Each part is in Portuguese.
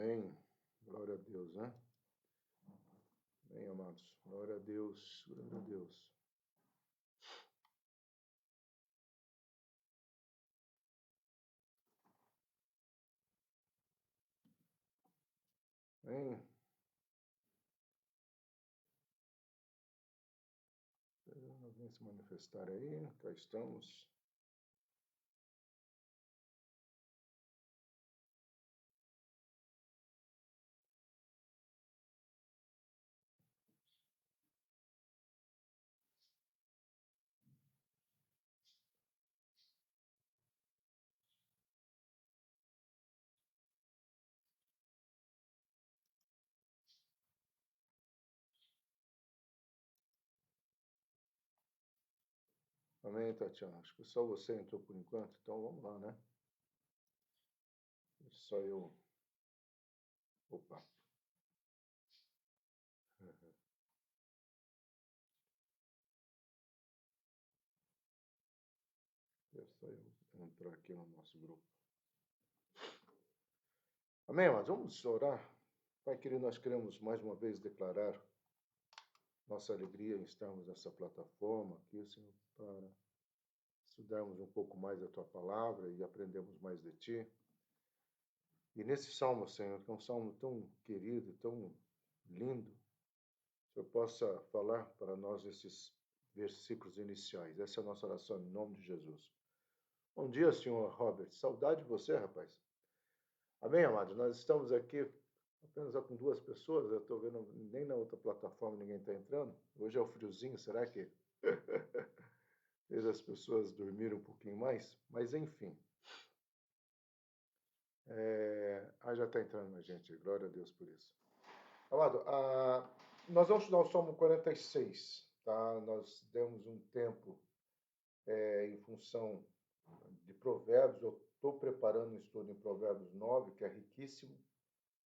Amém. Glória a Deus, né? Amém, amados. Glória a Deus. Glória a Deus. Amém. Alguém se manifestar aí? Cá estamos. Amém, Tatiana. Acho que só você entrou por enquanto, então vamos lá, né? Só eu. Opa. Só eu entrar aqui no nosso grupo. Amém, amados. Vamos orar. Pai querido, nós queremos mais uma vez declarar nossa alegria em estarmos nessa plataforma aqui, Senhor, para estudarmos um pouco mais da Tua palavra e aprendermos mais de Ti. E nesse salmo, Senhor, que é um salmo tão querido, tão lindo, o Senhor possa falar para nós esses versículos iniciais. Essa é a nossa oração em nome de Jesus. Bom dia, senhor Robert. Saudade de você, rapaz. Amém, amados? Nós estamos aqui apenas com duas pessoas. Eu estou vendo nem na outra plataforma ninguém está entrando. Hoje é o friozinho, será que fez as pessoas dormirem um pouquinho mais? Mas, enfim. Já está entrando mais gente. Glória a Deus por isso. Amado, nós vamos estudar o Salmo 46, tá? Nós demos um tempo em função de Provérbios. Eu estou preparando um estudo em Provérbios 9, que é riquíssimo,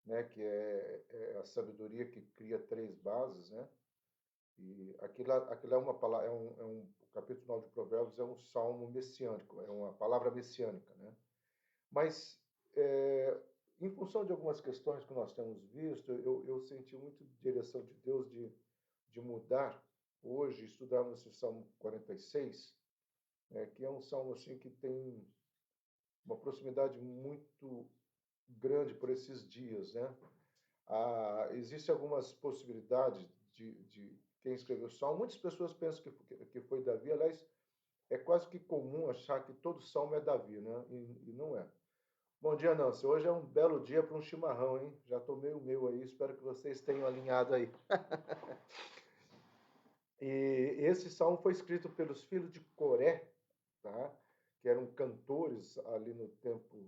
né? Que é a sabedoria que cria três bases, né? E aquilo é uma palavra, o capítulo 9 de Provérbios é um salmo messiânico, é uma palavra messiânica, né? Mas em função de algumas questões que nós temos visto, eu senti muito direção de Deus de mudar hoje, estudarmos esse Salmo 46, que é um salmo assim, que tem uma proximidade muito grande por esses dias, né? Existem algumas possibilidades de quem escreveu o salmo. Muitas pessoas pensam que foi Davi, aliás, é quase que comum achar que todo salmo é Davi, né? E não é. Bom dia, Nancy. Hoje é um belo dia para um chimarrão, hein? Já tomei o meu aí, espero que vocês tenham alinhado aí. E esse salmo foi escrito pelos filhos de Coré, tá? Que eram cantores ali no templo,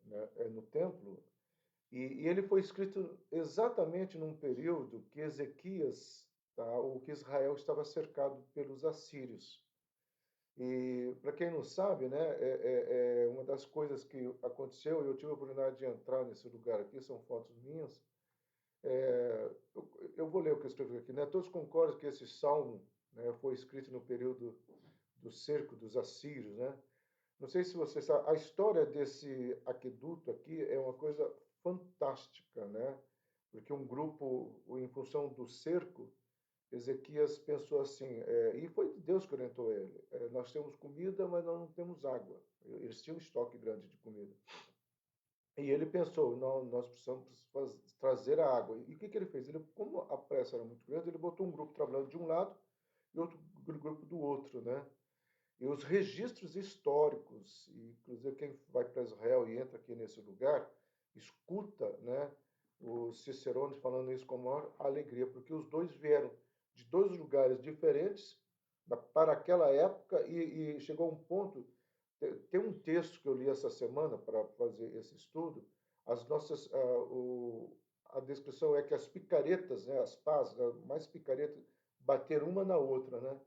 né? No templo. E ele foi escrito exatamente num período que Ezequias, tá? Ou que Israel estava cercado pelos assírios. E, para quem não sabe, né, uma das coisas que aconteceu, e eu tive a oportunidade de entrar nesse lugar aqui, são fotos minhas. Eu vou ler o que eu escrevi aqui, né? Todos concordam que esse salmo, né, foi escrito no período do cerco dos assírios, né? Não sei se você sabe, a história desse aqueduto aqui é uma coisa fantástica, né? Porque um grupo, em função do cerco, Ezequias pensou assim, e foi Deus que orientou ele: nós temos comida, mas nós não temos água. Eles tinham um estoque grande de comida. E ele pensou: não, nós precisamos trazer a água. E o que ele fez? Ele, como a pressa era muito grande, ele botou um grupo trabalhando de um lado e outro grupo do outro, né? E os registros históricos, inclusive quem vai para Israel e entra aqui nesse lugar, escuta, né, o Cicerone falando isso com a maior alegria, porque os dois vieram de dois lugares diferentes para aquela época e chegou a um ponto. Tem um texto que eu li essa semana para fazer esse estudo. As nossas, a descrição é que as picaretas, né, as pás, mais picaretas, bateram uma na outra, né?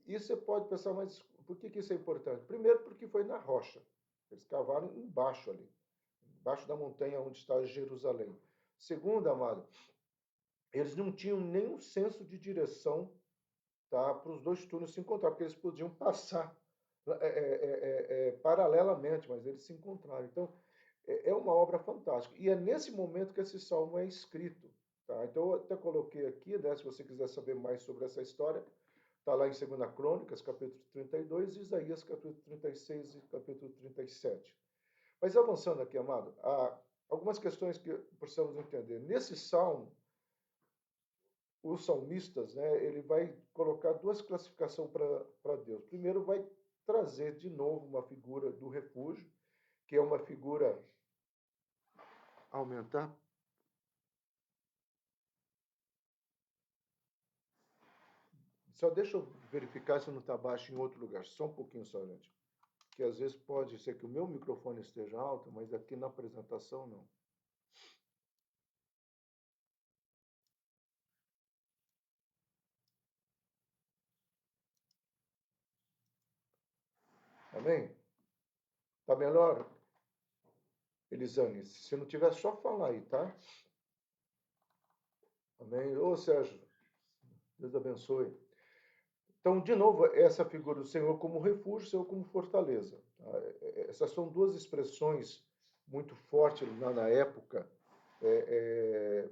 Isso você pode pensar, mas por que isso é importante? Primeiro, porque foi na rocha. Eles cavaram embaixo ali, embaixo da montanha onde está Jerusalém. Segundo, amado, eles não tinham nenhum senso de direção, tá, para os dois túneis se encontrar, porque eles podiam passar paralelamente, mas eles se encontraram. Então, é uma obra fantástica. E é nesse momento que esse salmo é escrito. Tá? Então, eu até coloquei aqui, né, se você quiser saber mais sobre essa história, está lá em 2 Crônicas, capítulo 32, Isaías, capítulo 36 e capítulo 37. Mas avançando aqui, amado, há algumas questões que precisamos entender. Nesse salmo, os salmistas, né, ele vai colocar duas classificações para Deus. Primeiro, vai trazer de novo uma figura do refúgio, que é uma figura aumentar. Só deixa eu verificar se não está baixo em outro lugar. Só um pouquinho só, gente. Que às vezes pode ser que o meu microfone esteja alto, mas aqui na apresentação não. Amém? Tá melhor, Elisane? Se não tiver, só falar aí, tá? Amém? Ô, Sérgio, Deus abençoe. Então, de novo, essa figura do Senhor como refúgio, Senhor como fortaleza. Tá? Essas são duas expressões muito fortes na época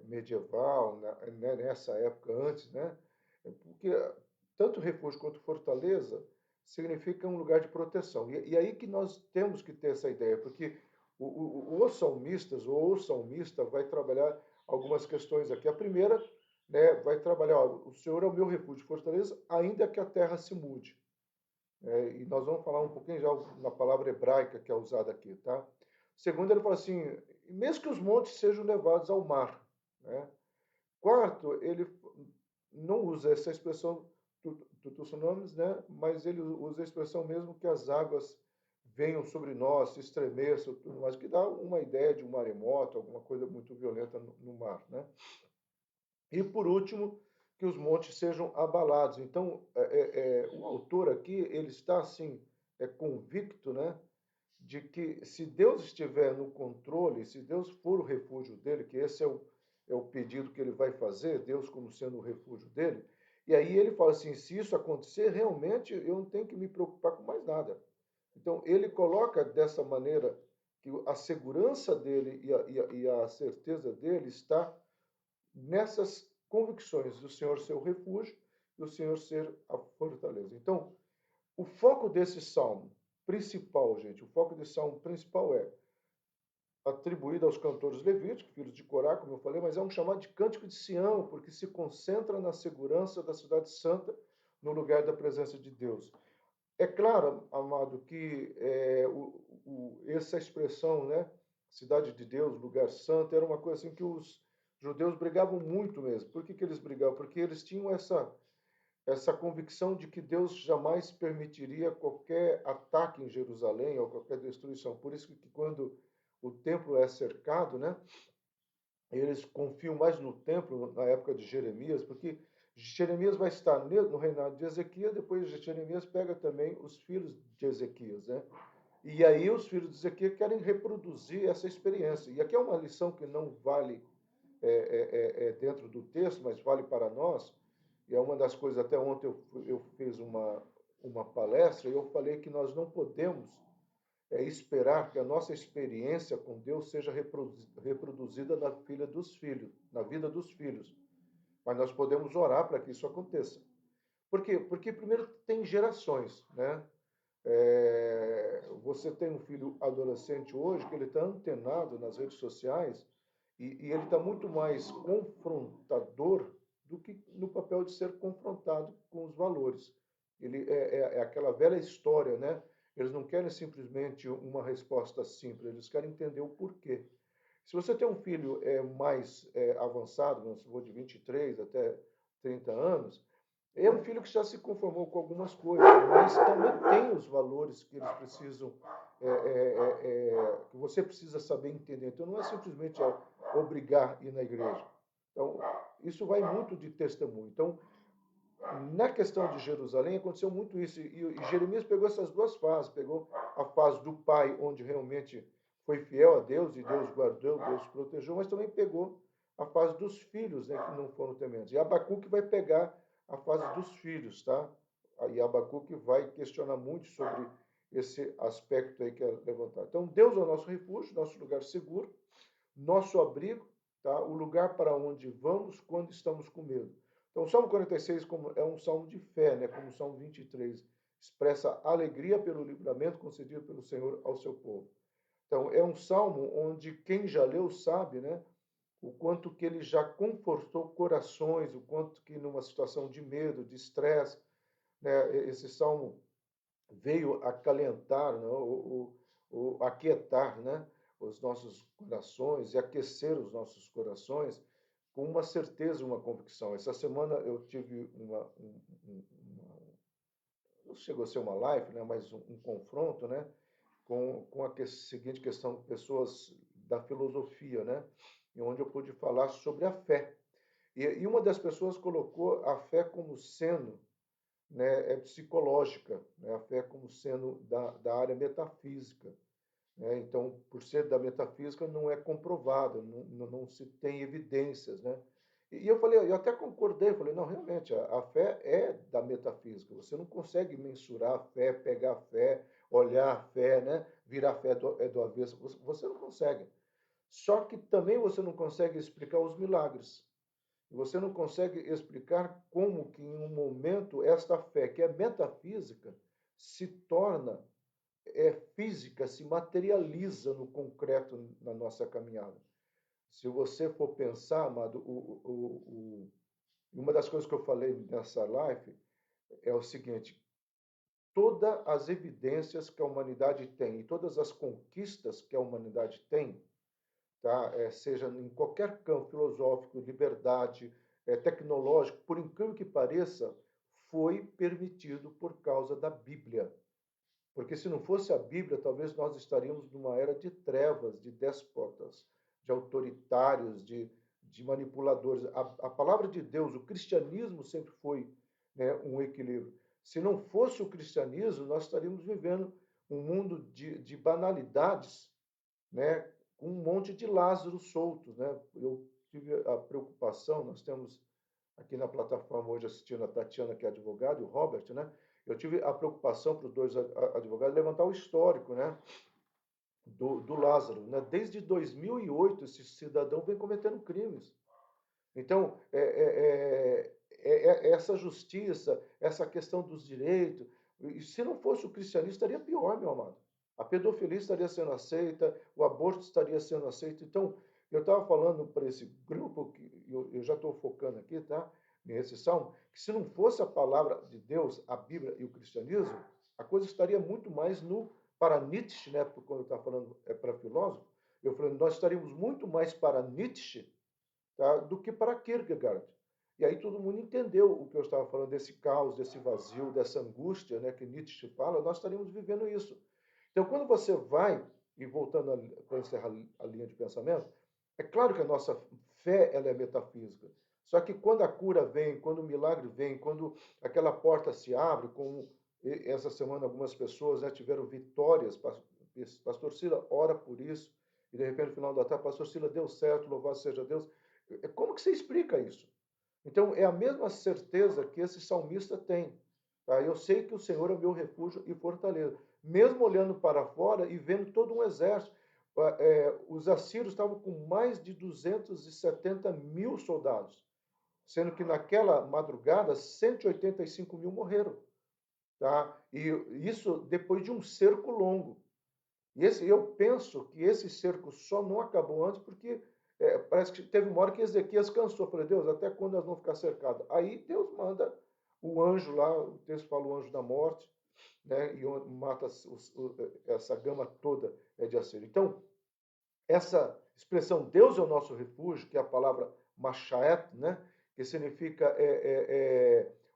medieval, né, nessa época antes, né? Porque tanto refúgio quanto fortaleza significa um lugar de proteção. E aí que nós temos que ter essa ideia, porque os salmistas, ou o salmista, vai trabalhar algumas questões aqui. A primeira, né, vai trabalhar, ó, o Senhor é o meu refúgio e fortaleza, ainda que a terra se mude. E nós vamos falar um pouquinho já na palavra hebraica que é usada aqui, tá? Segundo, ele fala assim, mesmo que os montes sejam levados ao mar, né? Quarto, ele não usa essa expressão tsunamis, né? Mas ele usa a expressão mesmo que as águas venham sobre nós, se estremeçam, tudo mais, que dá uma ideia de um maremoto, alguma coisa muito violenta no mar, né? E por último, que os montes sejam abalados. Então, o autor aqui ele está assim convicto, né, de que se Deus estiver no controle, se Deus for o refúgio dele, que esse é o pedido que ele vai fazer, Deus como sendo o refúgio dele, e aí ele fala assim, se isso acontecer, realmente eu não tenho que me preocupar com mais nada. Então, ele coloca dessa maneira que a segurança dele e a certeza dele está nessas convicções do Senhor ser o refúgio e o Senhor ser a fortaleza. Então, o foco desse salmo principal, gente, o foco desse salmo principal é atribuído aos cantores levíticos, filhos de Corá, como eu falei, mas é um chamado de cântico de Sião, porque se concentra na segurança da cidade santa, no lugar da presença de Deus. É claro, amado, que essa expressão, né, cidade de Deus, lugar santo, era uma coisa assim que os judeus brigavam muito mesmo. Por que eles brigavam? Porque eles tinham essa convicção de que Deus jamais permitiria qualquer ataque em Jerusalém ou qualquer destruição. Por isso que quando o templo é cercado, né, eles confiam mais no templo na época de Jeremias, porque Jeremias vai estar no reinado de Ezequias, depois Jeremias pega também os filhos de Ezequias, né? E aí os filhos de Ezequias querem reproduzir essa experiência. E aqui é uma lição que não vale dentro do texto, mas vale para nós. E é uma das coisas, até ontem eu fiz uma palestra e eu falei que nós não podemos esperar que a nossa experiência com Deus seja reproduzida na filha dos filhos, na vida dos filhos. Mas nós podemos orar para que isso aconteça. Por quê? Porque primeiro tem gerações, né? Você tem um filho adolescente hoje que ele está antenado nas redes sociais e ele está muito mais confrontador do que no papel de ser confrontado com os valores. Ele é aquela velha história, né? Eles não querem simplesmente uma resposta simples, eles querem entender o porquê. Se você tem um filho mais avançado, vamos supor, de 23 até 30 anos, é um filho que já se conformou com algumas coisas, mas também tem os valores que eles precisam, que você precisa saber entender. Então, não é simplesmente obrigar a ir na igreja. Então, isso vai muito de testemunho. Então, na questão de Jerusalém, aconteceu muito isso. E Jeremias pegou essas duas fases. Pegou a fase do pai, onde realmente foi fiel a Deus, e Deus guardou, Deus protegeu, mas também pegou a fase dos filhos, né, que não foram tementes. E Abacuque vai pegar a fase dos filhos, tá? E Abacuque vai questionar muito sobre esse aspecto aí que é levantado. Então, Deus é o nosso refúgio, nosso lugar seguro, nosso abrigo, tá? O lugar para onde vamos quando estamos com medo. Então, o Salmo 46 como, é um salmo de fé, né? Como o Salmo 23 expressa alegria pelo livramento concedido pelo Senhor ao seu povo. Então, é um salmo onde quem já leu sabe, né? O quanto que ele já confortou corações, o quanto que numa situação de medo, de estresse, né? Esse salmo veio acalentar, né? Aquietar, né? Os nossos corações e aquecer os nossos corações com uma certeza, uma convicção. Essa semana eu tive não chegou a ser uma live, né? Mas um confronto, né? Com a seguinte questão, pessoas da filosofia, né? E onde eu pude falar sobre a fé. E uma das pessoas colocou a fé como sendo, né, psicológica, né, a fé como sendo da área metafísica. Né? Então, por ser da metafísica, não é comprovado, não se tem evidências. Né? E eu falei, eu até concordei, falei, não, realmente, a fé é da metafísica, você não consegue mensurar a fé, pegar a fé, olhar a fé, né? Virar a fé do avesso, você não consegue. Só que também você não consegue explicar os milagres. Você não consegue explicar como que em um momento esta fé, que é metafísica, se torna física, se materializa no concreto na nossa caminhada. Se você for pensar, amado, uma das coisas que eu falei nessa live é o seguinte: todas as evidências que a humanidade tem e todas as conquistas que a humanidade tem, tá? Seja em qualquer campo filosófico, liberdade, tecnológico, por incrível que pareça, foi permitido por causa da Bíblia. Porque se não fosse a Bíblia, talvez nós estaríamos numa era de trevas, de déspotas, de autoritários, de manipuladores. A palavra de Deus, o cristianismo sempre foi, né, um equilíbrio. Se não fosse o cristianismo, nós estaríamos vivendo um mundo de banalidades, né, com um monte de Lázaros soltos. Né? Eu tive a preocupação, nós temos aqui na plataforma hoje assistindo a Tatiana, que é advogada, e o Robert, né? Eu tive a preocupação para os dois advogados levantar o histórico, né? Do Lázaro, né? Desde 2008 esse cidadão vem cometendo crimes. Então, essa justiça, essa questão dos direitos, e se não fosse o cristianismo, estaria pior, meu amado. A pedofilia estaria sendo aceita, o aborto estaria sendo aceito. Então, eu estava falando para esse grupo, que eu já estou focando aqui, tá? Nesse salmo, que se não fosse a palavra de Deus, a Bíblia e o cristianismo, a coisa estaria muito mais no, para Nietzsche, né? Quando eu estava falando para filósofo, eu falei, nós estaríamos muito mais para Nietzsche, tá, do que para Kierkegaard. E aí todo mundo entendeu o que eu estava falando desse caos, desse vazio, dessa angústia, né, que Nietzsche fala, nós estaríamos vivendo isso. Então, quando você vai, e voltando para encerrar a linha de pensamento, é claro que a nossa fé ela é metafísica. Só que quando a cura vem, quando o milagre vem, quando aquela porta se abre, como essa semana algumas pessoas, né, tiveram vitórias, pastor Sila ora por isso, e de repente no final da tarde, pastor Sila deu certo, louvado seja Deus. Como que você explica isso? Então, é a mesma certeza que esse salmista tem. Tá? Eu sei que o Senhor é o meu refúgio e fortaleza. Mesmo olhando para fora e vendo todo um exército, os assírios estavam com mais de 270 mil soldados, sendo que naquela madrugada 185 mil morreram. Tá? E isso depois de um cerco longo. Eu penso que esse cerco só não acabou antes porque parece que teve uma hora que Ezequias cansou. Eu falei, Deus, até quando nós vamos ficar cercados? Aí Deus manda o anjo lá, o texto fala o anjo da morte, né, e mata essa gama toda de Assírio. Então, essa expressão Deus é o nosso refúgio, que é a palavra Mashaet, né, que significa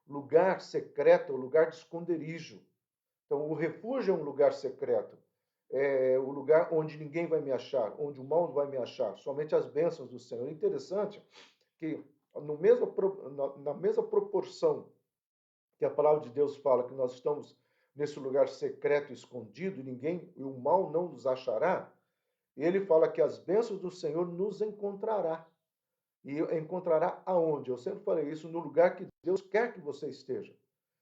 lugar secreto, lugar de esconderijo. Então, o refúgio é um lugar secreto. É o lugar onde ninguém vai me achar, onde o mal não vai me achar, somente as bênçãos do Senhor. É interessante que, na mesma proporção que a palavra de Deus fala que nós estamos nesse lugar secreto, escondido, e o mal não nos achará, ele fala que as bênçãos do Senhor nos encontrará. E encontrará aonde? Eu sempre falei isso, no lugar que Deus quer que você esteja.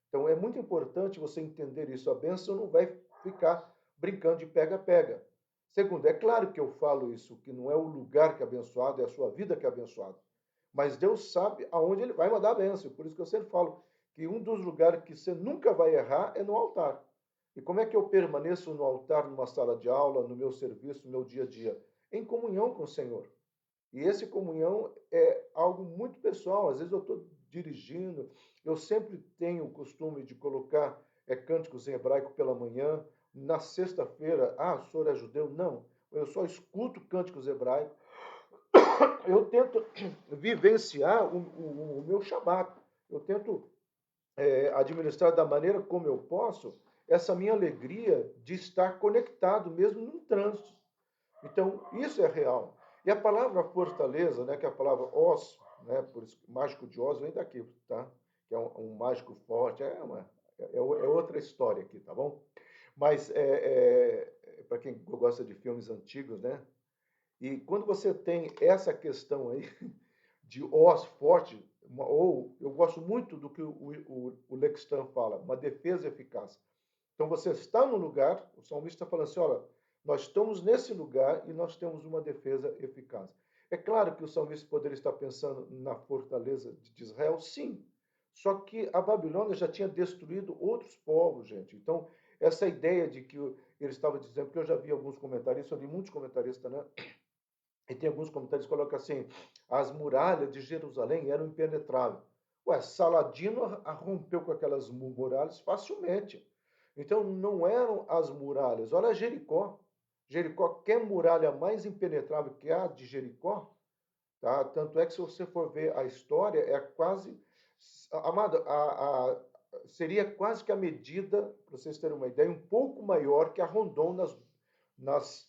Então, é muito importante você entender isso. A bênção não vai ficar brincando de pega-pega. Segundo, é claro que eu falo isso, que não é o lugar que é abençoado, é a sua vida que é abençoada. Mas Deus sabe aonde ele vai mandar a bênção. Por isso que eu sempre falo que um dos lugares que você nunca vai errar é no altar. E como é que eu permaneço no altar, numa sala de aula, no meu serviço, no meu dia a dia? Em comunhão com o Senhor. E esse comunhão é algo muito pessoal. Às vezes eu estou dirigindo, eu sempre tenho o costume de colocar cânticos em hebraico pela manhã. Na sexta-feira, o senhor é judeu? Não, eu só escuto cânticos hebraicos. Eu tento vivenciar o meu Shabat. Eu tento administrar da maneira como eu posso essa minha alegria de estar conectado, mesmo no trânsito. Então, isso é real. E a palavra fortaleza, né, que é a palavra os, né, por isso, mágico de Oz vem daqui, tá? Que é um mágico forte, é outra história aqui, tá bom? Mas, para quem gosta de filmes antigos, né? E quando você tem essa questão aí de os forte, ou eu gosto muito do que o Lextan fala, uma defesa eficaz. Então você está no lugar, o salmista está falando assim, olha, nós estamos nesse lugar e nós temos uma defesa eficaz. É claro que o salmista poderia estar pensando na fortaleza de Israel, sim. Só que a Babilônia já tinha destruído outros povos, gente. Então, essa ideia de que ele estava dizendo, porque eu já vi alguns comentaristas, eu li muitos comentaristas, né? E tem alguns comentários que colocam assim: as muralhas de Jerusalém eram impenetráveis. Ué, Saladino rompeu com aquelas muralhas facilmente. Então não eram as muralhas. Olha Jericó. Jericó, quer muralha mais impenetrável que a de Jericó? Tá? Tanto é que se você for ver a história, é quase. Amado, seria quase que a medida, para vocês terem uma ideia, um pouco maior que a Rondon nas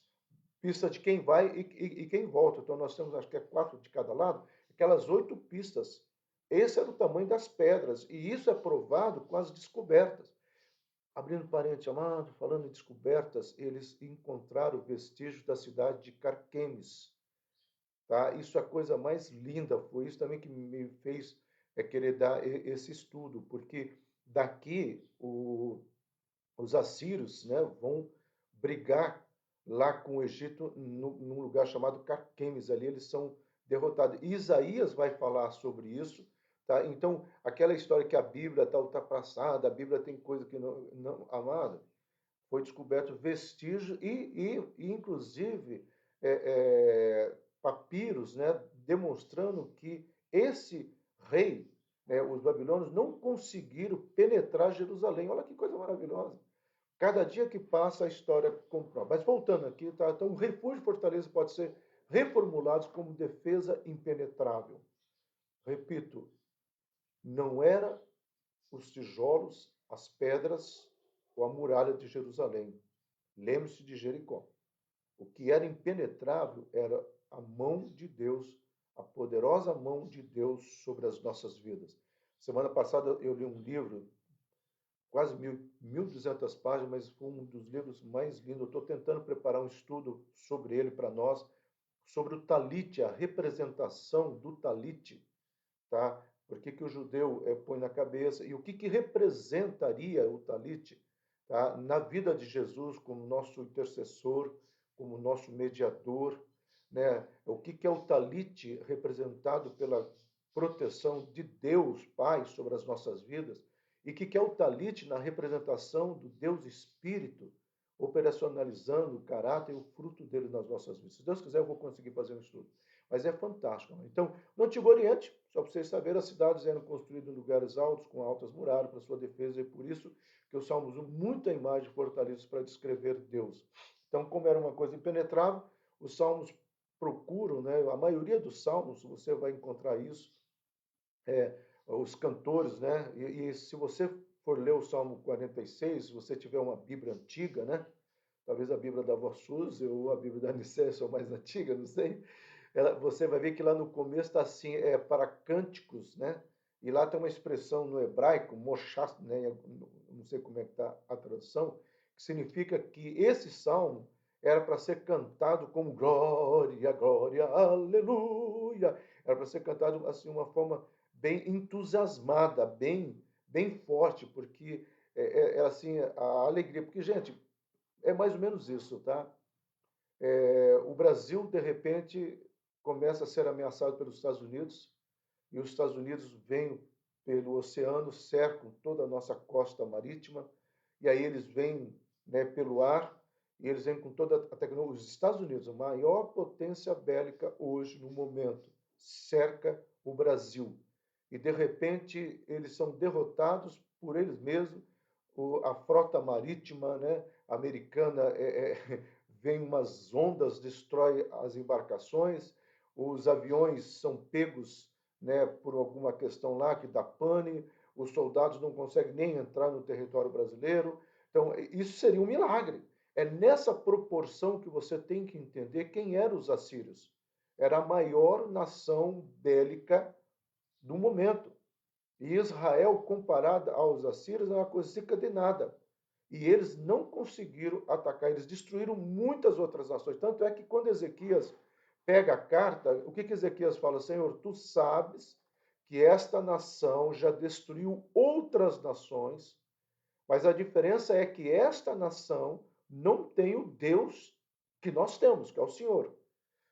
pista de quem vai e quem volta. Então, nós temos, acho que é 4 de cada lado, aquelas 8 pistas. Esse era o tamanho das pedras, e isso é provado com as descobertas. Abrindo parênteses, amado, falando em descobertas, eles encontraram vestígios da cidade de Carquemes. Tá? Isso é a coisa mais linda, foi isso também que me fez querer dar esse estudo, porque daqui os assírios, né, vão brigar lá com o Egito num lugar chamado Carquemes. Ali eles são derrotados. E Isaías vai falar sobre isso. Tá? Então, aquela história que a Bíblia está ultrapassada, a Bíblia tem coisa que não amada, foi descoberto vestígio e inclusive, papiros, né, demonstrando que esse rei, né, os babilônios, não conseguiram penetrar Jerusalém. Olha que coisa maravilhosa. Cada dia que passa, a história comprova. Mas voltando aqui, tá? Então, o refúgio e fortaleza pode ser reformulados como defesa impenetrável. Repito, não era os tijolos, as pedras ou a muralha de Jerusalém. Lembre-se de Jericó. O que era impenetrável era a mão de Deus, a poderosa mão de Deus sobre as nossas vidas. Semana passada eu li um livro quase 1.200 páginas, mas foi um dos livros mais lindos. Eu estou tentando preparar um estudo sobre ele para nós, sobre o talit, a representação do talit, tá? Por que o judeu põe na cabeça e o que representaria o talit, tá? Na vida de Jesus como nosso intercessor, como nosso mediador, né? O que é o talit representado pela proteção de Deus Pai sobre as nossas vidas e que é o talit na representação do Deus Espírito, operacionalizando o caráter e o fruto dele nas nossas vidas. Se Deus quiser, eu vou conseguir fazer um estudo. Mas é fantástico. Né? Então, no Antigo Oriente, só para vocês saberem, as cidades eram construídas em lugares altos, com altas muralhas para sua defesa, e por isso que os Salmos usam muita imagem de fortalezas para descrever Deus. Então, como era uma coisa impenetrável, os Salmos procuram, né, a maioria dos Salmos, você vai encontrar isso, os cantores, né? E se você for ler o Salmo 46, se você tiver uma Bíblia antiga, né? Talvez a Bíblia da Vó Suzy ou a Bíblia da Nicéia ou mais antiga, não sei. Você vai ver que lá no começo está assim, para cânticos, né? E lá tem uma expressão no hebraico, moshas, né? Não sei como é que está a tradução, que significa que esse salmo era para ser cantado como glória, glória, aleluia. Era para ser cantado assim, uma forma bem entusiasmada, bem forte, porque é assim, a alegria. Porque, gente, É mais ou menos isso, tá? O Brasil, de repente, começa a ser ameaçado pelos Estados Unidos, e os Estados Unidos vêm pelo oceano, cercam toda a nossa costa marítima, e aí eles vêm, né, pelo ar, e eles vêm com toda a tecnologia. Os Estados Unidos, a maior potência bélica hoje, no momento, cerca o Brasil. E, de repente, eles são derrotados por eles mesmos. A frota marítima, né, americana vem umas ondas, destrói as embarcações, os aviões são pegos, né, por alguma questão lá que dá pane, os soldados não conseguem nem entrar no território brasileiro. Então, isso seria um milagre. É nessa proporção que você tem que entender quem eram os assírios. Era a maior nação bélica do momento. E Israel, comparada aos assírios, é uma coisa seca de nada. E eles não conseguiram atacar, eles destruíram muitas outras nações. Tanto é que quando Ezequias pega a carta, o que Ezequias fala? Senhor, tu sabes que esta nação já destruiu outras nações, mas a diferença é que esta nação não tem o Deus que nós temos, que é o Senhor.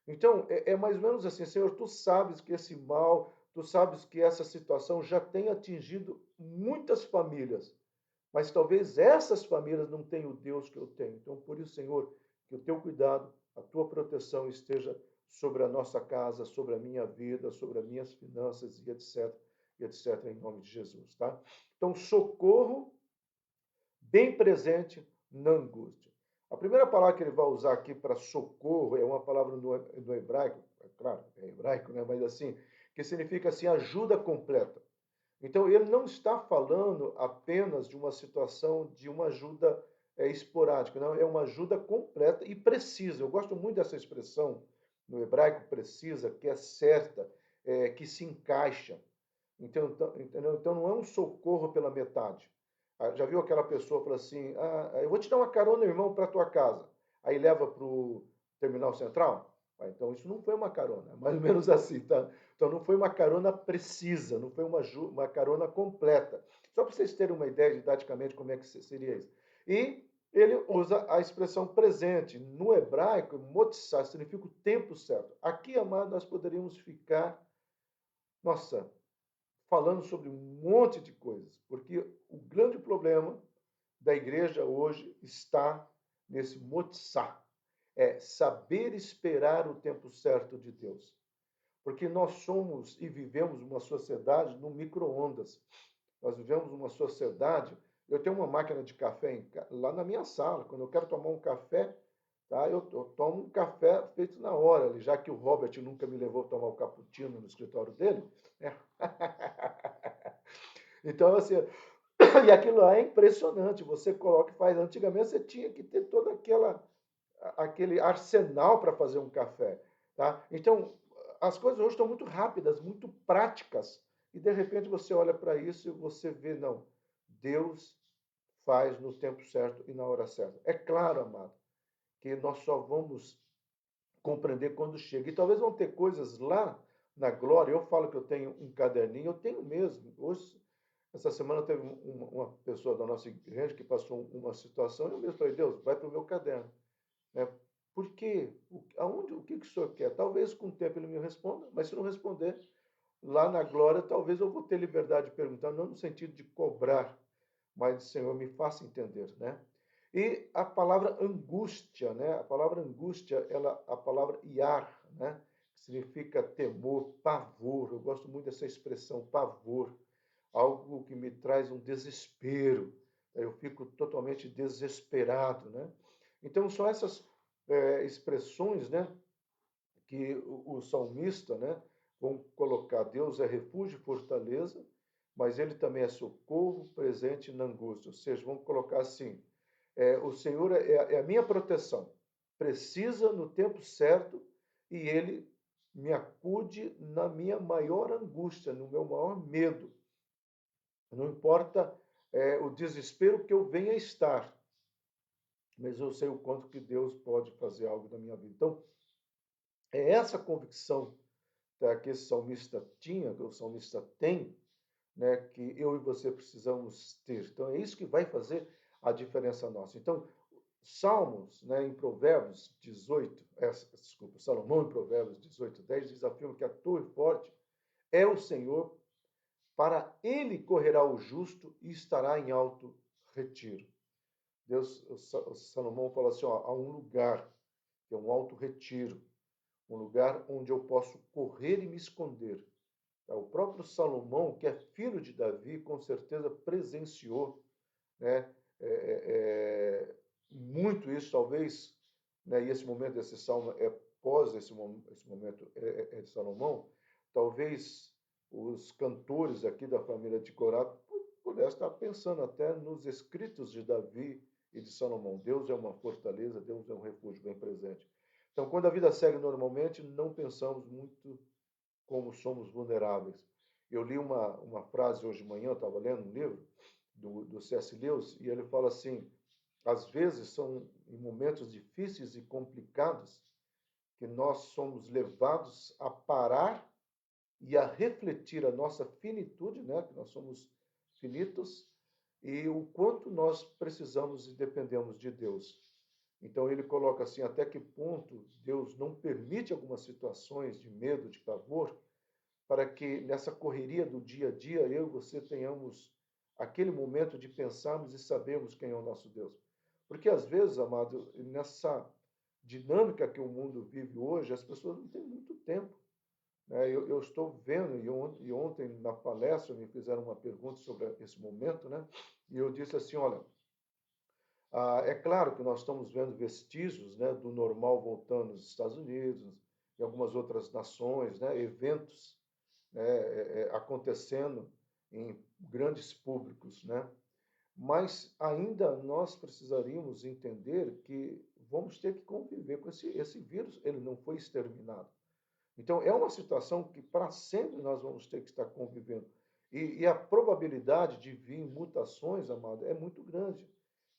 Então, mais ou menos assim, Senhor, tu sabes que esse mal, tu sabes que essa situação já tem atingido muitas famílias, mas talvez essas famílias não tenham o Deus que eu tenho. Então, por isso, Senhor, que o teu cuidado, a tua proteção esteja sobre a nossa casa, sobre a minha vida, sobre as minhas finanças e etc, em nome de Jesus, tá? Então, socorro bem presente na angústia. A primeira palavra que ele vai usar aqui para socorro é uma palavra no hebraico, é claro, é hebraico, né? Mas assim, que significa assim, ajuda completa. Então, ele não está falando apenas de uma situação de uma ajuda esporádica, não, é uma ajuda completa e precisa. Eu gosto muito dessa expressão no hebraico, precisa, que é certa, que se encaixa. Então, não é um socorro pela metade. Já viu aquela pessoa que fala assim: eu vou te dar uma carona, irmão, para a tua casa. Aí leva para o terminal central? Então, isso não foi uma carona, mais ou menos assim, tá? Então, não foi uma carona precisa, não foi uma carona completa. Só para vocês terem uma ideia didaticamente como é que seria isso. E ele usa a expressão presente. No hebraico, motzá significa o tempo certo. Aqui, amado, nós poderíamos ficar, nossa, falando sobre um monte de coisas, porque o grande problema da igreja hoje está nesse motzá, é saber esperar o tempo certo de Deus. Porque nós somos e vivemos uma sociedade no micro-ondas. Nós vivemos uma sociedade. Eu tenho uma máquina de café lá na minha sala. Quando eu quero tomar um café, tá? Eu tomo um café feito na hora, já que o Robert nunca me levou a tomar o cappuccino no escritório dele. Né? Então, assim, e aquilo lá é impressionante. Você coloca e faz. Antigamente você tinha que ter todo aquele arsenal para fazer um café. Tá? Então, as coisas hoje estão muito rápidas, muito práticas. E de repente você olha para isso e você vê, não, Deus faz no tempo certo e na hora certa. É claro, amado, que nós só vamos compreender quando chega. E talvez vão ter coisas lá na glória. Eu falo que eu tenho um caderninho, eu tenho mesmo. Hoje, essa semana teve uma pessoa da nossa igreja que passou uma situação, e eu mesmo falei, Deus, vai para o meu caderno. Né? Por quê? O que o senhor quer? Talvez com o tempo ele me responda, mas se não responder, lá na glória, talvez eu vou ter liberdade de perguntar, não no sentido de cobrar, mas, Senhor, me faça entender, né? E a palavra angústia, né? A palavra angústia, a palavra iar, né? Que significa temor, pavor. Eu gosto muito dessa expressão, pavor. Algo que me traz um desespero. Eu fico totalmente desesperado, né? Então, são essas expressões, né? Que o salmista, né? Vão colocar, Deus é refúgio e fortaleza, mas ele também é socorro presente na angústia. Ou seja, vamos colocar assim, o Senhor é a minha proteção. Precisa no tempo certo e ele me acude na minha maior angústia, no meu maior medo. Não importa o desespero que eu venha estar, mas eu sei o quanto que Deus pode fazer algo na minha vida. Então, é essa convicção, tá, que esse salmista tinha, que o salmista tem, né, que eu e você precisamos ter. Então, é isso que vai fazer a diferença nossa. Então, Salmos, né, em Provérbios 18, desculpa, Salomão em Provérbios 18:10 diz, afirma que a torre forte é o Senhor, para ele correrá o justo e estará em alto retiro. Deus, Salomão fala assim, ó, há um lugar, que é um alto retiro, um lugar onde eu posso correr e me esconder. O próprio Salomão, que é filho de Davi, com certeza presenciou, né, muito isso, talvez, né, e esse momento desse salmo é pós esse momento de Salomão, talvez os cantores aqui da família de Corá pudessem estar pensando até nos escritos de Davi e de Salomão. Deus é uma fortaleza, Deus é um refúgio bem presente. Então, quando a vida segue normalmente, não pensamos muito como somos vulneráveis. Eu li uma frase hoje de manhã, eu estava lendo um livro do C.S. Lewis, e ele fala assim, às vezes são em momentos difíceis e complicados que nós somos levados a parar e a refletir a nossa finitude, né? Que nós somos finitos, e o quanto nós precisamos e dependemos de Deus. Então ele coloca assim, até que ponto Deus não permite algumas situações de medo, de pavor, para que nessa correria do dia a dia eu e você tenhamos aquele momento de pensarmos e sabermos quem é o nosso Deus. Porque às vezes, amado, nessa dinâmica que o mundo vive hoje, as pessoas não têm muito tempo. Né? Eu estou vendo, e ontem na palestra me fizeram uma pergunta sobre esse momento, né? E eu disse assim, olha, é claro que nós estamos vendo vestígios, né, do normal voltando nos Estados Unidos, e algumas outras nações, né, eventos, né, acontecendo em grandes públicos, né? Mas ainda nós precisaríamos entender que vamos ter que conviver com esse vírus, ele não foi exterminado. Então, é uma situação que para sempre nós vamos ter que estar convivendo. E a probabilidade de vir mutações, amado, é muito grande.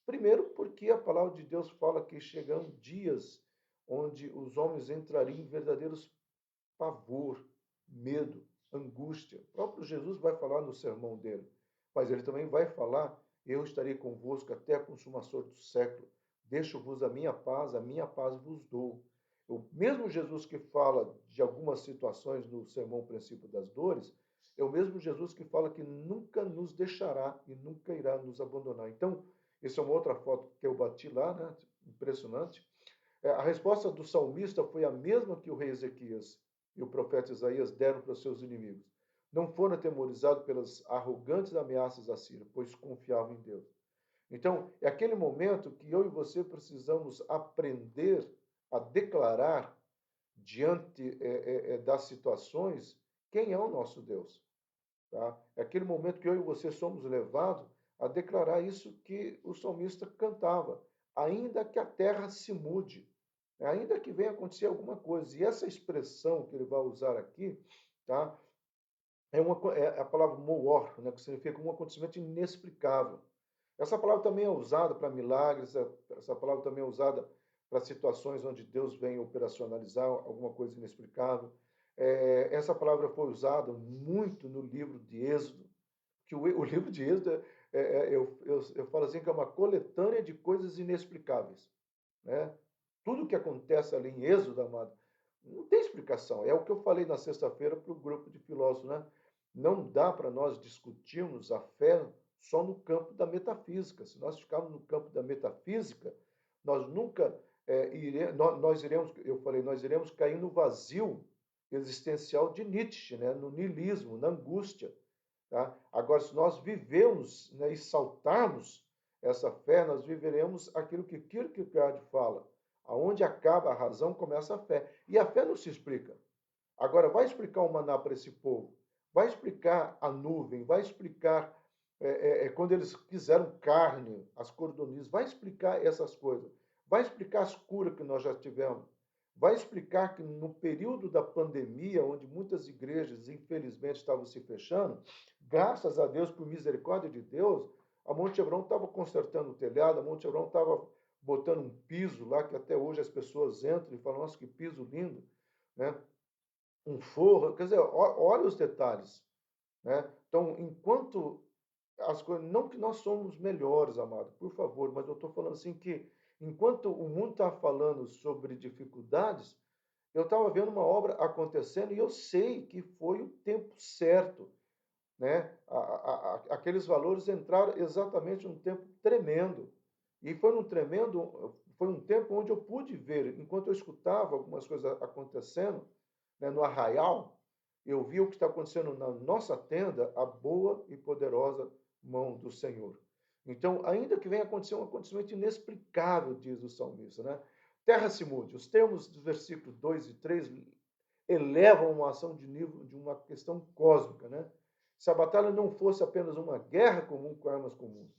Primeiro, porque a palavra de Deus fala que chegam dias onde os homens entrariam em verdadeiros pavor, medo, angústia. O próprio Jesus vai falar no sermão dele, mas ele também vai falar: eu estarei convosco até a consumação do século. Deixo-vos a minha paz vos dou. O mesmo Jesus que fala de algumas situações no sermão Princípio das Dores, é o mesmo Jesus que fala que nunca nos deixará e nunca irá nos abandonar. Então, essa é uma outra foto que eu bati lá, né? Impressionante. A resposta do salmista foi a mesma que o rei Ezequias e o profeta Isaías deram para os seus inimigos. Não foram atemorizados pelas arrogantes ameaças da Síria, pois confiavam em Deus. Então, é aquele momento que eu e você precisamos aprender a declarar diante das situações quem é o nosso Deus. Tá? É aquele momento que eu e você somos levados a declarar isso que o salmista cantava. Ainda que a terra se mude, ainda que venha acontecer alguma coisa. E essa expressão que ele vai usar aqui, tá? É a palavra moor, né? Que significa um acontecimento inexplicável. Essa palavra também é usada para milagres, essa palavra também é usada para situações onde Deus vem operacionalizar alguma coisa inexplicável. Essa palavra foi usada muito no livro de Êxodo, que o livro de Êxodo, eu falo assim, que é uma coletânea de coisas inexplicáveis. Né? Tudo que acontece ali em Êxodo, amado, não tem explicação. É o que eu falei na sexta-feira para o grupo de filósofos. Né? Não dá para nós discutirmos a fé só no campo da metafísica. Se nós ficarmos no campo da metafísica, nós nunca nós iremos, eu falei, nós iremos cair no vazio existencial de Nietzsche, né? No niilismo, na angústia. Tá? Agora, se nós vivemos, né, e saltarmos essa fé, nós viveremos aquilo que Kierkegaard fala. Aonde acaba a razão, começa a fé. E a fé não se explica. Agora, vai explicar o maná para esse povo, vai explicar a nuvem, vai explicar quando eles quiseram carne, as cordonices, vai explicar essas coisas, vai explicar as curas que nós já tivemos, vai explicar que no período da pandemia, onde muitas igrejas, infelizmente, estavam se fechando, graças a Deus, por misericórdia de Deus, a Monte Hebron estava consertando o telhado, a Monte Hebron estava botando um piso lá, que até hoje as pessoas entram e falam, nossa, que piso lindo, né? Um forro, quer dizer, olha os detalhes, né? Então, enquanto as coisas, não que nós somos melhores, amado, por favor, mas eu estou falando assim que enquanto o mundo está falando sobre dificuldades, eu estava vendo uma obra acontecendo e eu sei que foi o tempo certo, né? Aqueles valores entraram exatamente num tempo tremendo. E foi um tempo onde eu pude ver, enquanto eu escutava algumas coisas acontecendo, né, no arraial, eu vi o que está acontecendo na nossa tenda, a boa e poderosa mão do Senhor. Então, ainda que venha acontecer um acontecimento inexplicável, diz o salmista, né? Terra se mude. Os termos dos versículos 2 e 3 elevam uma ação de nível de uma questão cósmica, né? Se a batalha não fosse apenas uma guerra comum com armas comuns,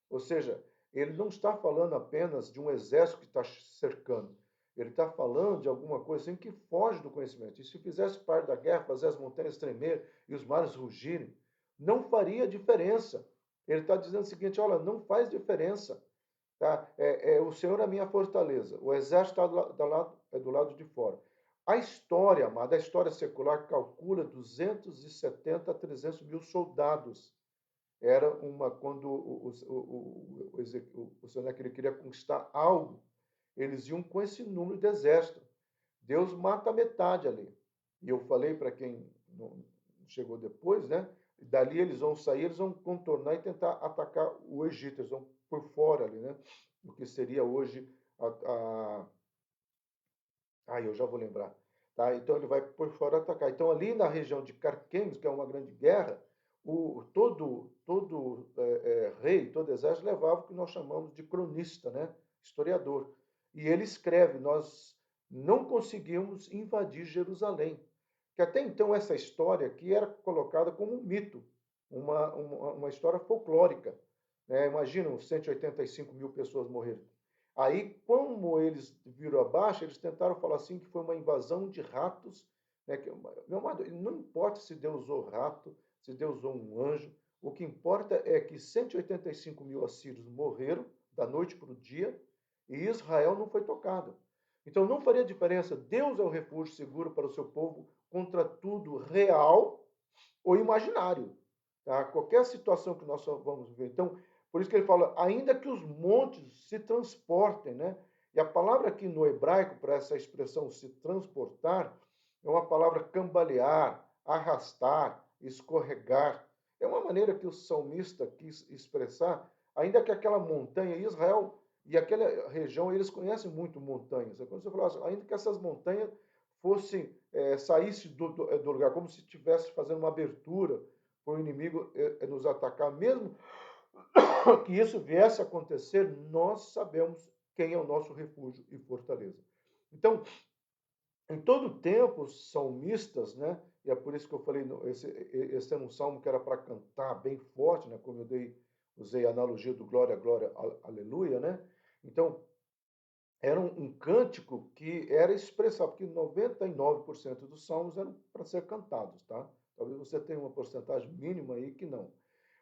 ou seja, ele não está falando apenas de um exército que está cercando, ele está falando de alguma coisa assim que foge do conhecimento. E se fizesse parte da guerra, fazer as montanhas tremer e os mares rugirem, não faria diferença. Ele está dizendo o seguinte: olha, não faz diferença. Tá? O Senhor é a minha fortaleza. O exército está do lado de fora. A história, amada, a história secular calcula 270 a 300 mil soldados. Era uma quando o Senaqueribe queria conquistar algo, eles iam com esse número de exército. Deus mata metade ali. E eu falei para quem chegou depois, né? Dali eles vão sair, eles vão contornar e tentar atacar o Egito. Eles vão por fora ali, né? O que seria hoje eu já vou lembrar. Tá? Então ele vai por fora atacar. Então ali na região de Carquemes, que é uma grande guerra, todo rei, todo exército levava o que nós chamamos de cronista, né? Historiador. E ele escreve: nós não conseguimos invadir Jerusalém. Que até então essa história aqui era colocada como um mito, uma história folclórica. Né? Imaginam, 185 mil pessoas morreram. Aí, como eles viram abaixo, eles tentaram falar assim que foi uma invasão de ratos. Né? Meu amado, não importa se Deus usou rato, se Deus usou um anjo, o que importa é que 185 mil assírios morreram da noite para o dia e Israel não foi tocado. Então não faria diferença. Deus é o refúgio seguro para o seu povo contra tudo real ou imaginário. Tá? Qualquer situação que nós vamos ver. Então, por isso que ele fala, ainda que os montes se transportem, né? E a palavra aqui no hebraico para essa expressão se transportar é uma palavra cambalear, arrastar, escorregar. É uma maneira que o salmista quis expressar, ainda que aquela montanha, Israel e aquela região, eles conhecem muito montanhas. É quando você fala assim, ainda que essas montanhas fossem, saísse do lugar, como se estivesse fazendo uma abertura para o inimigo nos atacar, mesmo que isso viesse a acontecer, nós sabemos quem é o nosso refúgio e fortaleza. Então, em todo tempo, os salmistas, né? E é por isso que eu falei, esse era um salmo que era para cantar bem forte, né? Como usei a analogia do glória, glória, aleluia, né? Então, era um cântico que era expressar, porque 99% dos salmos eram para ser cantados, tá? Talvez você tenha uma porcentagem mínima aí que não.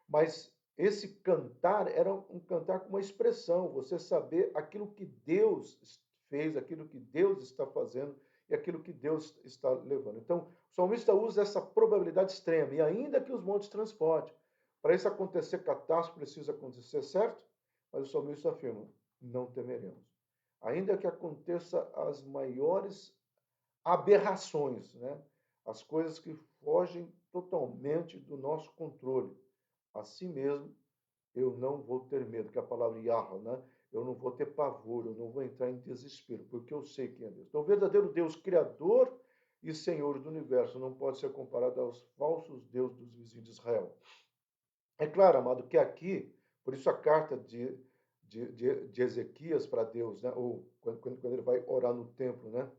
Mas esse cantar era um cantar com uma expressão, você saber aquilo que Deus fez, aquilo que Deus está fazendo e aquilo que Deus está levando. Então, o salmista usa essa probabilidade extrema, e ainda que os montes transportem, para isso acontecer, catástrofe precisa acontecer, certo? Mas o salmista afirma, não temeremos. Ainda que aconteça as maiores aberrações, né? As coisas que fogem totalmente do nosso controle. Assim mesmo, eu não vou ter medo, que é a palavra Yahweh, né? Eu não vou ter pavor, eu não vou entrar em desespero, porque eu sei quem é Deus. Então, o verdadeiro Deus, Criador e Senhor do universo, não pode ser comparado aos falsos deuses dos vizinhos de Israel. É claro, amado, que aqui, por isso a carta de Ezequias para Deus, né? Ou quando ele vai orar no templo, né?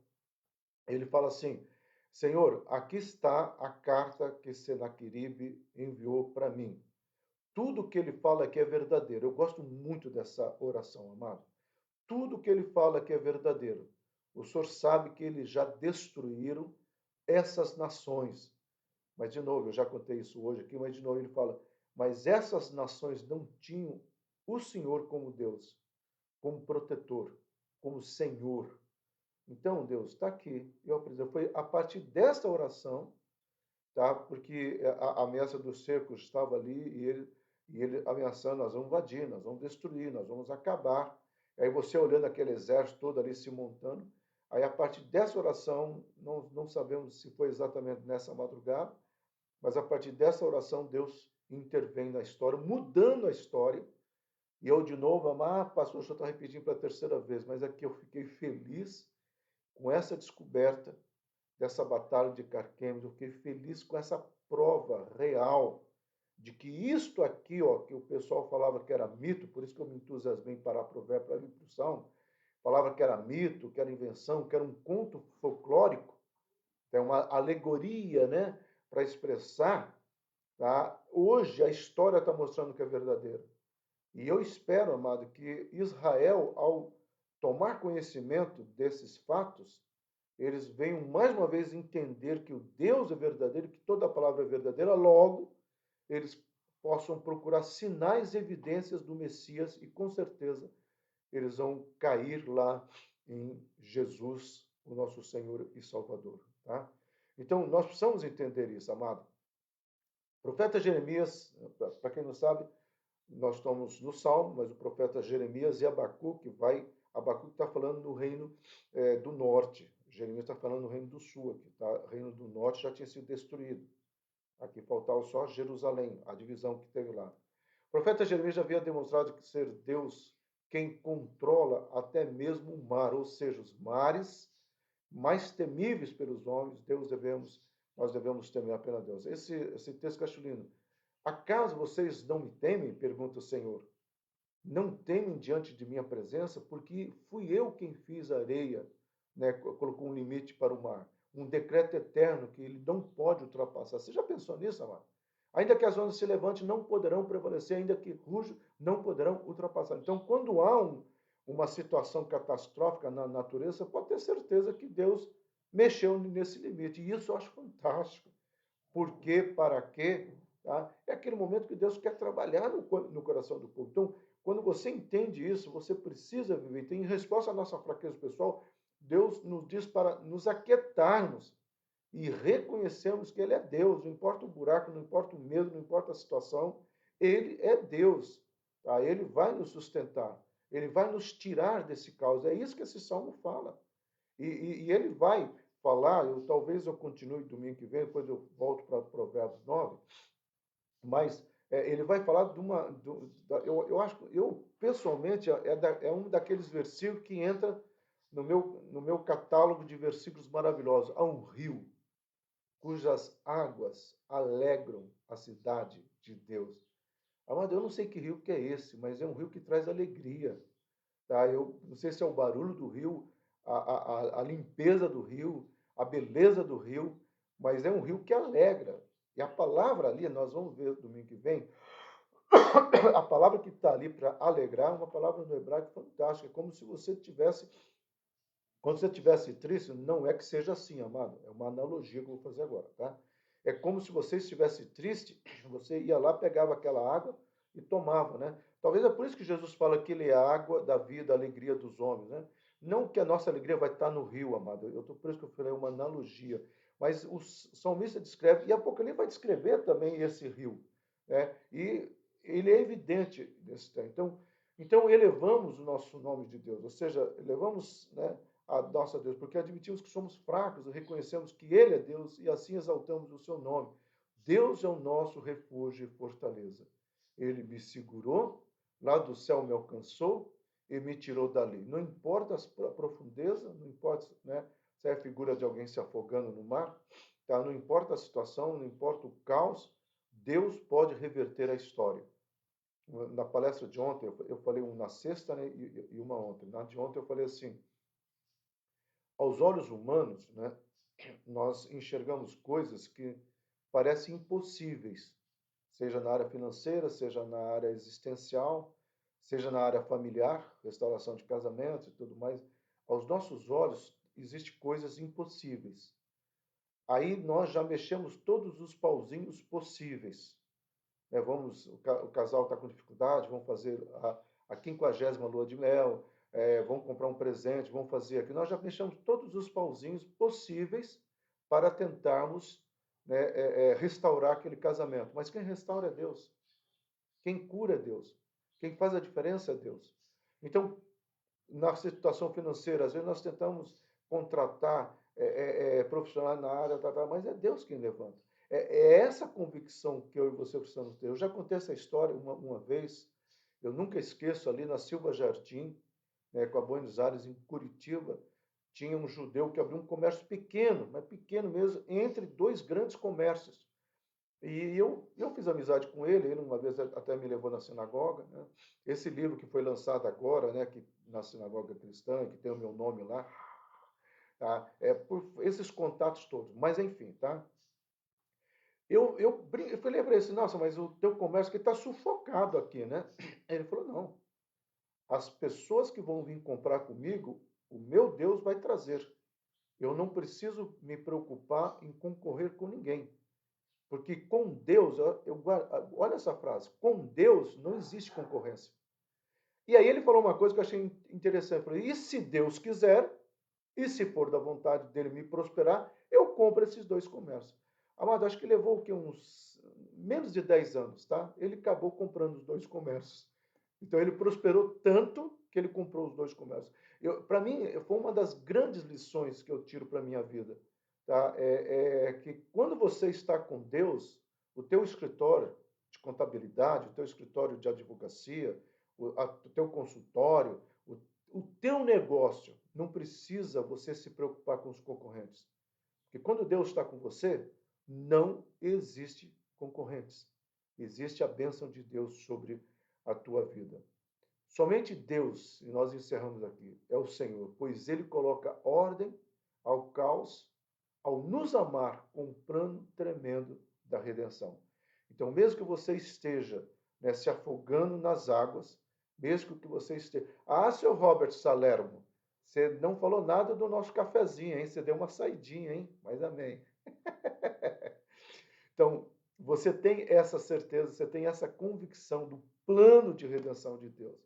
Ele fala assim: Senhor, aqui está a carta que Senaqueribe enviou para mim. Tudo que ele fala aqui é verdadeiro. Eu gosto muito dessa oração, amado. Tudo que ele fala aqui é verdadeiro. O senhor sabe que eles já destruíram essas nações. Mas, de novo, eu já contei isso hoje aqui, mas de novo ele fala: mas essas nações não tinham o Senhor como Deus, como protetor, como Senhor. Então, Deus está aqui. Eu aprendi. Foi a partir desta oração, tá? Porque a ameaça do cerco estava ali e ele ameaçando: nós vamos invadir, nós vamos destruir, nós vamos acabar. Aí você olhando aquele exército todo ali se montando. Aí a partir dessa oração, não sabemos se foi exatamente nessa madrugada, mas a partir dessa oração Deus intervém na história, mudando a história. E eu de novo, pastor, o senhor está repetindo pela terceira vez, mas aqui eu fiquei feliz com essa descoberta dessa batalha de Carquemes, eu fiquei feliz com essa prova real de que isto aqui, ó, que o pessoal falava que era mito, por isso que eu me entusiasmei em parar provérbio para vir para o Salmo, falava que era mito, que era invenção, que era um conto folclórico, é uma alegoria, né, para expressar, tá? Hoje a história está mostrando que é verdadeira. E eu espero, amado, que Israel, ao tomar conhecimento desses fatos, eles venham mais uma vez entender que o Deus é verdadeiro, que toda a palavra é verdadeira, logo eles possam procurar sinais e evidências do Messias e com certeza eles vão cair lá em Jesus, o nosso Senhor e Salvador, tá? Então, nós precisamos entender isso, amado. O profeta Jeremias, para quem não sabe, nós estamos no Salmo, mas o profeta Jeremias e Abacuque está falando no reino do norte, Jeremias está falando no reino do sul, aqui, tá? O reino do norte já tinha sido destruído, aqui faltava só Jerusalém, a divisão que teve lá. O profeta Jeremias já havia demonstrado que ser Deus quem controla até mesmo o mar, ou seja, os mares mais temíveis pelos homens, nós devemos temer apenas Deus. Esse texto que eu acho lindo. Acaso vocês não me temem? Pergunta o Senhor. Não temem diante de minha presença, porque fui eu quem fiz a areia, né? Colocou um limite para o mar, um decreto eterno que ele não pode ultrapassar. Você já pensou nisso, amado? Ainda que as ondas se levantem, não poderão prevalecer, ainda que rujam, não poderão ultrapassar. Então, quando há uma situação catastrófica na natureza, pode ter certeza que Deus mexeu nesse limite. E isso eu acho fantástico. Por quê? Para quê? Tá? É aquele momento que Deus quer trabalhar no coração do povo. Então, quando você entende isso, você precisa viver. Então, em resposta à nossa fraqueza pessoal, Deus nos diz para nos aquietarmos e reconhecermos que Ele é Deus. Não importa o buraco, não importa o medo, não importa a situação, Ele é Deus. Tá? Ele vai nos sustentar. Ele vai nos tirar desse caos. É isso que esse salmo fala. E ele vai falar, talvez eu continue domingo que vem, depois eu volto para Provérbios 9, mas ele vai falar de eu acho, eu pessoalmente, é um daqueles versículos que entra no meu catálogo de versículos maravilhosos. Há um rio cujas águas alegram a cidade de Deus. Amado, eu não sei que rio que é esse, mas é um rio que traz alegria. Tá? Eu não sei se é o barulho do rio, a limpeza do rio, a beleza do rio, mas é um rio que alegra. E a palavra ali, nós vamos ver domingo que vem, a palavra que está ali para alegrar é uma palavra no hebraico fantástica, é como se você tivesse, quando você estivesse triste, não é que seja assim, amado, é uma analogia que eu vou fazer agora, tá? É como se você estivesse triste, você ia lá, pegava aquela água e tomava, né? Talvez é por isso que Jesus fala que ele é a água da vida, a alegria dos homens, né? Não que a nossa alegria vai estar no rio, amado. Por isso que eu falei uma analogia. Mas o salmista descreve, e Apocalipse vai descrever também esse rio, né? E ele é evidente nesse tempo. Então elevamos o nosso nome de Deus, ou seja, elevamos, né, a nossa Deus, porque admitimos que somos fracos, reconhecemos que Ele é Deus e assim exaltamos o seu nome. Deus é o nosso refúgio e fortaleza. Ele me segurou, lá do céu me alcançou e me tirou dali. Não importa a profundeza, não importa, né, se é a figura de alguém se afogando no mar, tá? Não importa a situação, não importa o caos, Deus pode reverter a história. Na palestra de ontem, eu falei uma na sexta, né, e uma ontem. Na de ontem eu falei assim, aos olhos humanos, né, nós enxergamos coisas que parecem impossíveis, seja na área financeira, seja na área existencial, seja na área familiar, restauração de casamentos e tudo mais. Aos nossos olhos, existem coisas impossíveis. Aí nós já mexemos todos os pauzinhos possíveis. Né? O casal está com dificuldade, vamos fazer a 50ª lua de mel, vamos comprar um presente, vamos fazer aqui. Nós já mexemos todos os pauzinhos possíveis para tentarmos, né, restaurar aquele casamento. Mas quem restaura é Deus. Quem cura é Deus. Quem faz a diferença é Deus. Então, na situação financeira. Às vezes nós tentamos contratar profissionais na área, mas é Deus quem levanta. É essa convicção que eu e você precisamos ter. Eu já contei essa história uma vez, eu nunca esqueço, ali na Silva Jardim, né, com a Buenos Aires, em Curitiba, tinha um judeu que abriu um comércio pequeno, mas pequeno mesmo, entre dois grandes comércios. E eu fiz amizade com ele uma vez até me levou na sinagoga, né? Esse livro que foi lançado agora, né, que, na sinagoga cristã, que tem o meu nome lá, tá? É por esses contatos todos. Mas, enfim, tá? Eu falei para ele assim, nossa, mas o teu comércio está sufocado aqui, né? Ele falou, não, as pessoas que vão vir comprar comigo, o meu Deus vai trazer. Eu não preciso me preocupar em concorrer com ninguém. Porque com Deus, olha essa frase, com Deus não existe concorrência. E aí ele falou uma coisa que eu achei interessante. Eu falei, e se Deus quiser, e se for da vontade dele me prosperar, eu compro esses dois comércios. Amado, acho que levou o quê? Uns menos de 10 anos, tá? Ele acabou comprando os dois comércios. Então ele prosperou tanto que ele comprou os dois comércios. Para mim, foi uma das grandes lições que eu tiro para a minha vida. Tá? Que quando você está com Deus, o teu escritório de contabilidade, o teu escritório de advocacia, o teu consultório, o teu negócio, não precisa você se preocupar com os concorrentes. Porque quando Deus está com você, não existe concorrentes. Existe a bênção de Deus sobre a tua vida. Somente Deus, e nós encerramos aqui, é o Senhor, pois Ele coloca ordem ao caos, ao nos amar com um plano tremendo da redenção. Então, mesmo que você esteja, né, se afogando nas águas, mesmo que você esteja... Ah, seu Robert Salermo, você não falou nada do nosso cafezinho, hein? Você deu uma saidinha, hein? Mas amém. Então, você tem essa certeza, você tem essa convicção do plano de redenção de Deus.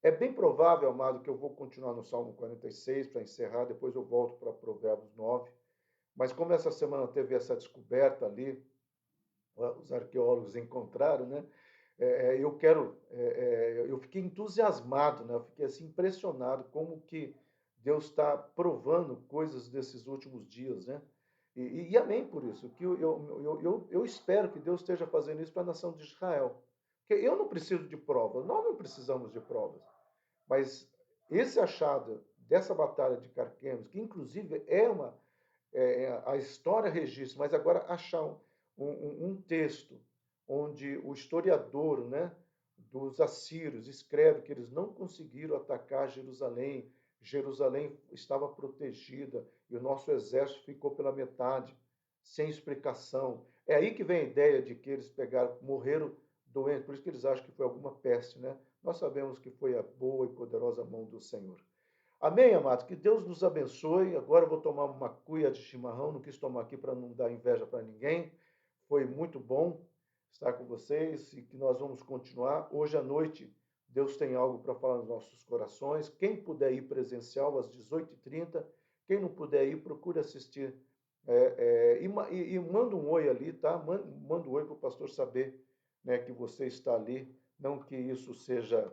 É bem provável, amado, que eu vou continuar no Salmo 46 para encerrar, depois eu volto para Provérbios 9. Mas como essa semana teve essa descoberta ali, os arqueólogos encontraram, né? Eu fiquei entusiasmado, né? Eu fiquei assim impressionado como que Deus está provando coisas desses últimos dias, né? E amém por isso. Que eu espero que Deus esteja fazendo isso para a nação de Israel. Porque eu não preciso de provas, nós não precisamos de provas. Mas esse achado dessa batalha de Carquemes, que inclusive a história registra, mas agora achar um texto onde o historiador, né, dos assírios escreve que eles não conseguiram atacar Jerusalém, Jerusalém estava protegida e o nosso exército ficou pela metade, sem explicação. É aí que vem a ideia de que eles morreram doentes, por isso que eles acham que foi alguma peste, né? Nós sabemos que foi a boa e poderosa mão do Senhor. Amém, amados? Que Deus nos abençoe. Agora eu vou tomar uma cuia de chimarrão, não quis tomar aqui para não dar inveja para ninguém. Foi muito bom estar com vocês e que nós vamos continuar. Hoje à noite, Deus tem algo para falar nos nossos corações. Quem puder ir presencial às 18h30, quem não puder ir, procure assistir. E manda um oi ali, tá? Manda um oi para o pastor saber, né, que você está ali. Não que isso seja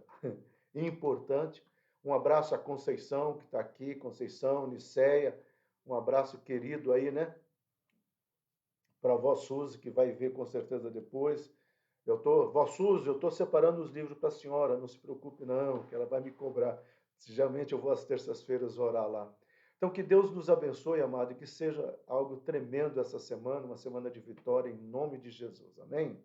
importante. Um abraço à Conceição, que está aqui, Conceição, Niceia. Um abraço querido aí, né? Para a vó Suzy, que vai ver com certeza depois. Vó Suzy, eu estou separando os livros para a senhora, não se preocupe não, que ela vai me cobrar. Geralmente eu vou às terças-feiras orar lá. Então, que Deus nos abençoe, amado, e que seja algo tremendo essa semana, uma semana de vitória, em nome de Jesus. Amém?